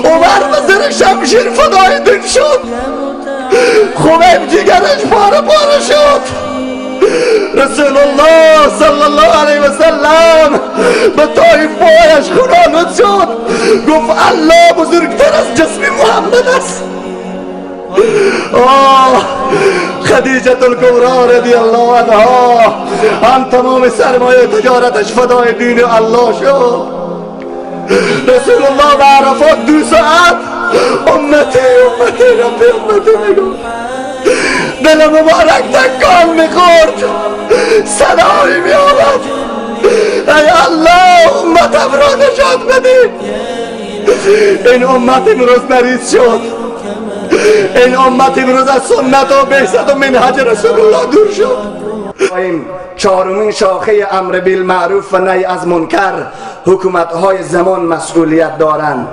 عمر وزیر شمشیر فدای دین شد. خمیم جگرش پاره پاره شد. رسول الله صلی الله علیه و سلم به طایف پایش خرامد شد. گفت الله بزرگتر از جسم محمد است. خدیجه الکبری رضی الله عنها هم تمام سرمایه تجارتش فدای دین الله شد. رسول الله به عرفات 2 ساعت امتی امتی ربی امتی میگو. دل مبارک تکان میخورد، صدایی میآمد ای الله امتم را نجات بده. این امت امروز مریض شد. این امت امروز از سنت و بعثت و منهج رسول الله دور شد. این 4مین شاخه امر بالمعروف و نهی از منکر حکومت‌های زمان مسئولیت دارند.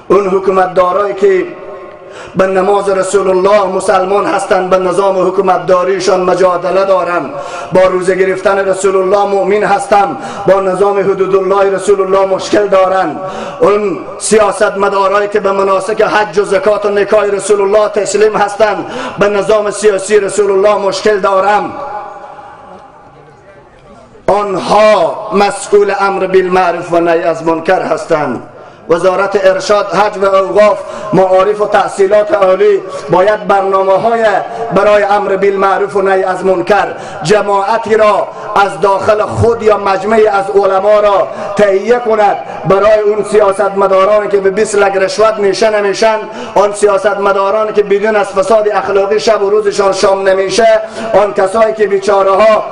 اون حکومتدارایی که به نماز رسول الله مسلمان هستند، به نظام حکومتداریشان مجادله دارند. با روزه گرفتن رسول الله مؤمن هستند، با نظام حدود الله رسول الله مشکل دارند. اون سیاستمدارایی که به مناسک حج و زکات و نکاح رسول الله تسلیم هستند، به نظام سیاسی رسول الله مشکل دارند. آنها مسئول امر بالمعروف و نهی از منکر هستند. وزارت ارشاد، حج و اوقاف، معارف و تحصیلات عالی باید برنامه‌های برای امر بالمعروف و نهی از منکر جماعتی را از داخل خود یا مجمعی از علما را تهیه کند برای اون سیاستمدارانی که به 20 لک رشوت نمیشن، آن سیاستمدارانی که بدون از فساد اخلاقی شب و روزشان شام نمیشه، آن کسایی که بیچاره ها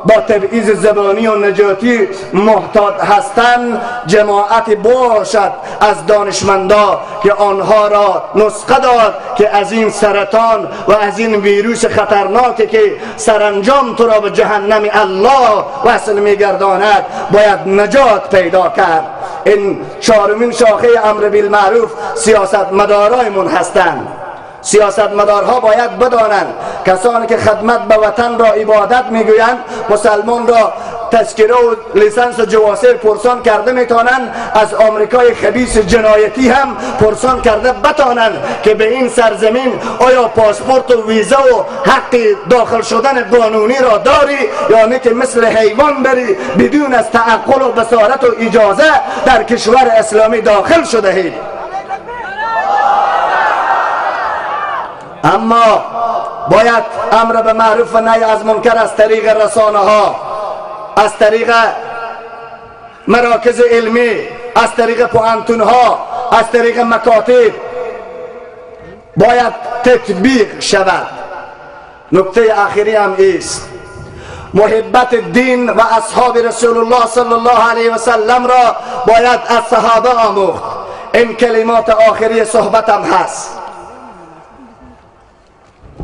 با تبعیض زبانی و نجاتی محتاط هستند، جماعتی باشد از دانشمندا که آنها را نسخه داد که از این سرطان و از این ویروس خطرناکی که سرانجام تو را به جهنم الله وصل میگرداند باید نجات پیدا کرد. این 4مین شاخه امر بالمعروف سیاستمدارایمون هستند. سیاستمدارها باید بدانند کسانی که خدمت به وطن را عبادت میگویند، مسلمان را تذکره و لیسانس جواسر پرسان کرده میتونند، از آمریکای خبیث جنایتی هم پرسان کرده بتانند که به این سرزمین آیا پاسپورت و ویزا و حق داخل شدن قانونی را داری یا نه که مثل حیوان بری بدون از تعقل و بصارت و اجازه در کشور اسلامی داخل شده اید. اما باید امر به معروف و نهی از منکر از طریق رسانه ها، از طریق مراکز علمی، از طریق پوهنتون ها، از طریق مکاتب باید تطبیق شود. نکته آخری هم است، محبت دین و اصحاب رسول الله صلی الله علیه و سلم را باید از صحابه آموخت. این کلمات آخری صحبتم هست.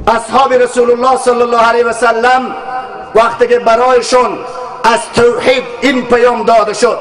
اصحاب رسول الله صلی الله علیه و سلم وقتی که برایشون از توحید این پیام داده شد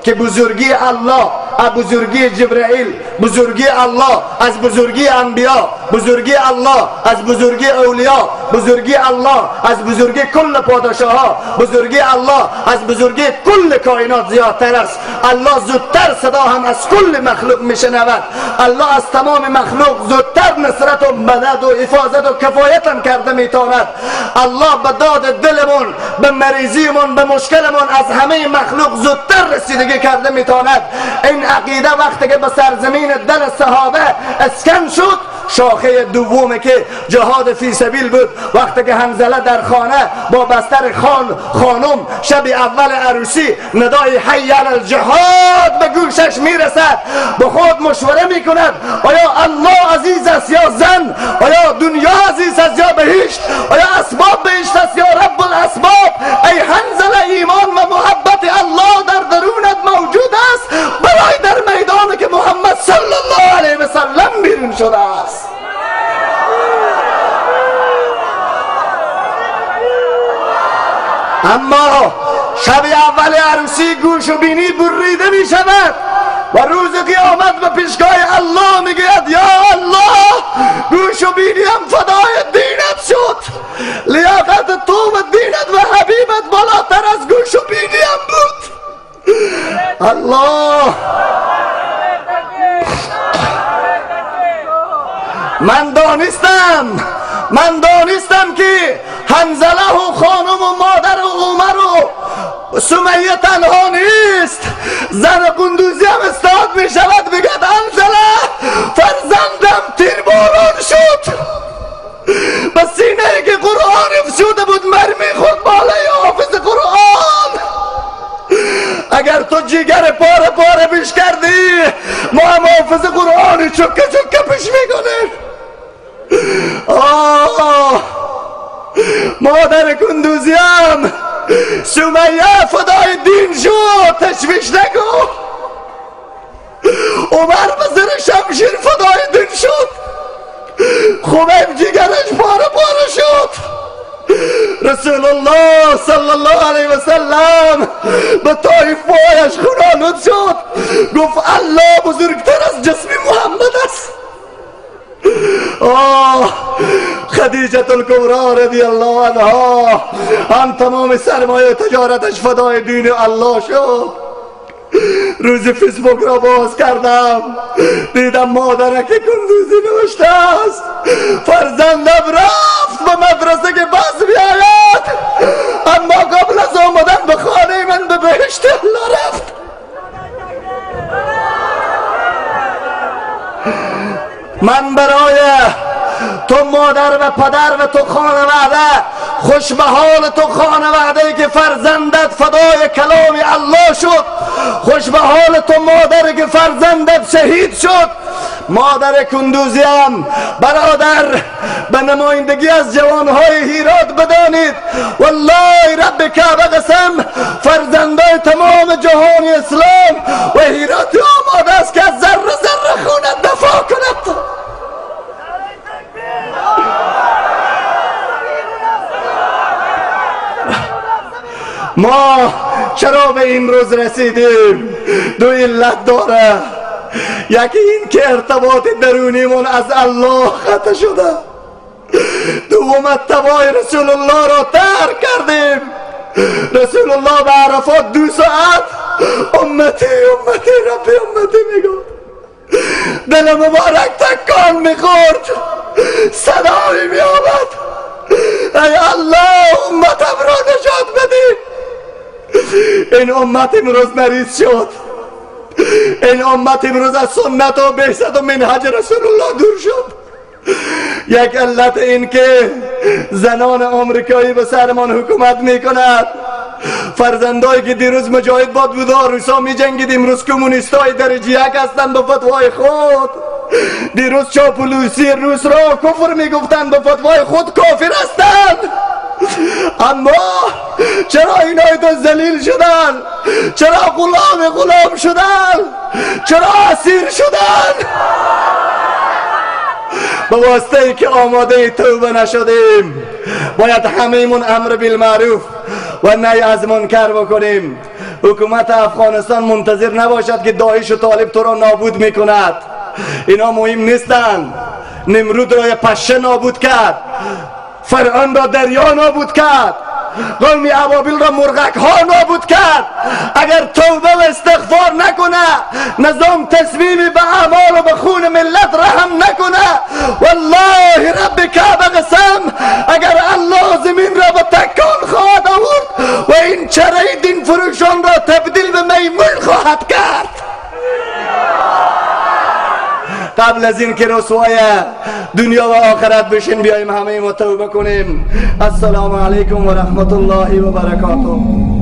که بزرگی الله، از بزرگی جبرائیل، بزرگی الله از بزرگی انبیا، بزرگی الله از بزرگی اولیاء، بزرگی الله از بزرگی کل پادشاه ها، بزرگی الله از بزرگی کل کائنات زیادتر است. الله زودتر صدا هم از کل مخلوق میشنود. الله از تمام مخلوق زودتر نصرت و مدد و حفاظت و کفایت هم کرده میتواند. الله به داد دلمون، به مریضیمون، به مشکلمون از همه مخلوق زودتر رسیدگی کرده میتواند. این عقیده وقتی که به سرزمین دل صحابه اسکن شد، شاخه دومی که جهاد فی سبیل بود، وقتی که حنظله در خانه با بستر خانم شب اول عروسی ندای حی علی الجهاد به گوشش میرسد، به خود مشوره میکند آیا الله عزیز است یا زن، آیا دنیا عزیز است یا بهشت، آیا اسباب بهشت است یا رب الاسباب. ای حنظله، ایمان و محبت الله در درونت موجود است برای در میدان که محمد صلی الله علیه و سلم بیرون شده است. اما شب اول عروسی گوش و بینی بریده می شود و روز قیامت به پیشگاه الله میگوید یا الله گوش و بینیم فدای دینت شد، لیاقت تو و دینت و حبیبت بالاتر از گوش و بینیم بود. الله من دانستم که حنظله و خانم و مادر و عمر و سمیه تنها نیست. زن قندوزی هم استاد می شود بگد حنظله فرزندم تیرباران شد، به سینه که قرآن افشوده بود مرمی خود بالای حافظ قرآن. اگر تو جگر پاره پاره پیش کردی ما هم حافظ قرآن چکه چکه پیش میکنیم. مادر کندوزیم سمیه فدای دین شد، تشویش نکن. عمر به زیر شمشیر فدای دین شد، خمیم جگرش پاره پاره شد. رسول الله صلی الله علیه و سلم به طایف پایش خونالود شد، گفت الله بزرگتر از جسم محمد است. خدیجه الکبری رضی الله عنها هم تمام سرمایه تجارتش فدای دین الله شد. روز فیسبوک را باز کردم دیدم مادرک کندوزی نوشته است فرزندم رفت به مدرسه که بس بیاید، اما قبل از آمدن به خانه من به بهشت الله رفت. من برای تو مادر و پدر و تو خانواده خوش به حال تو خانواده که فرزندت فدای کلام الله شد، خوش به حال تو مادر که فرزندت شهید شد. مادر کندوزیم برادر به نمایندگی از جوانهای هیرات بدانید والله رب کعبه قسم فرزندای تمام جهان اسلام و هیرات آماده است که از ذره ذره خونت دفاع کند. ما چرا به این روز رسیدیم؟ دو علت داره. یکی این که ارتباط درونیمون از الله قطع شده، دوم اتباع رسول الله را ترک کردیم. رسول الله به عرفات 2 ساعت امتی امتی ربی امتی میگفت، دل مبارک تکان میخورد، صدایی میآمد ای الله امتم را نجات بدی. این امت امروز مریض شد، این امت امروز از سنت و بعثت و منهج رسول الله دور شد. یک علت این که زنان آمریکایی به سرمان حکومت میکند، فرزندایی که دیروز مجاهد باد بود روسا می جنگید امروز کمونیستای درجه 1 هستند به فتوای خود. دیروز چاپلوسی روس را کفر میگفتند به فتوای خود کافر هستند. اما چرا اینای تو ذلیل شدن؟ چرا غلام شدن؟ چرا اسیر شدن؟ به واسطه ای که آماده توبه نشدیم باید همه‌مون امر بالمعروف و نهی از منکر بکنیم. حکومت افغانستان منتظر نباشد که داعش و طالب تو را نابود میکند، اینا مهم نیستند. نمرود را پشه نابود کرد، فرعون را دریا نابود کرد، قوم ابابیل را مرغک ها نابود کرد. اگر توبه و استغفار نکنه، نظام تصمیم به اعمال و به خون ملت رحم نکنه، والله رب کعبه قسم اگر الله زمین را به تکان خواهد آورد و این چره دین فروشان را تبدیل به میمون خواهد کرد. قبل از این که رسوای دنیا و آخرت بشین بیاییم همه ما توبه کنیم. السلام علیکم و رحمت الله و برکاته.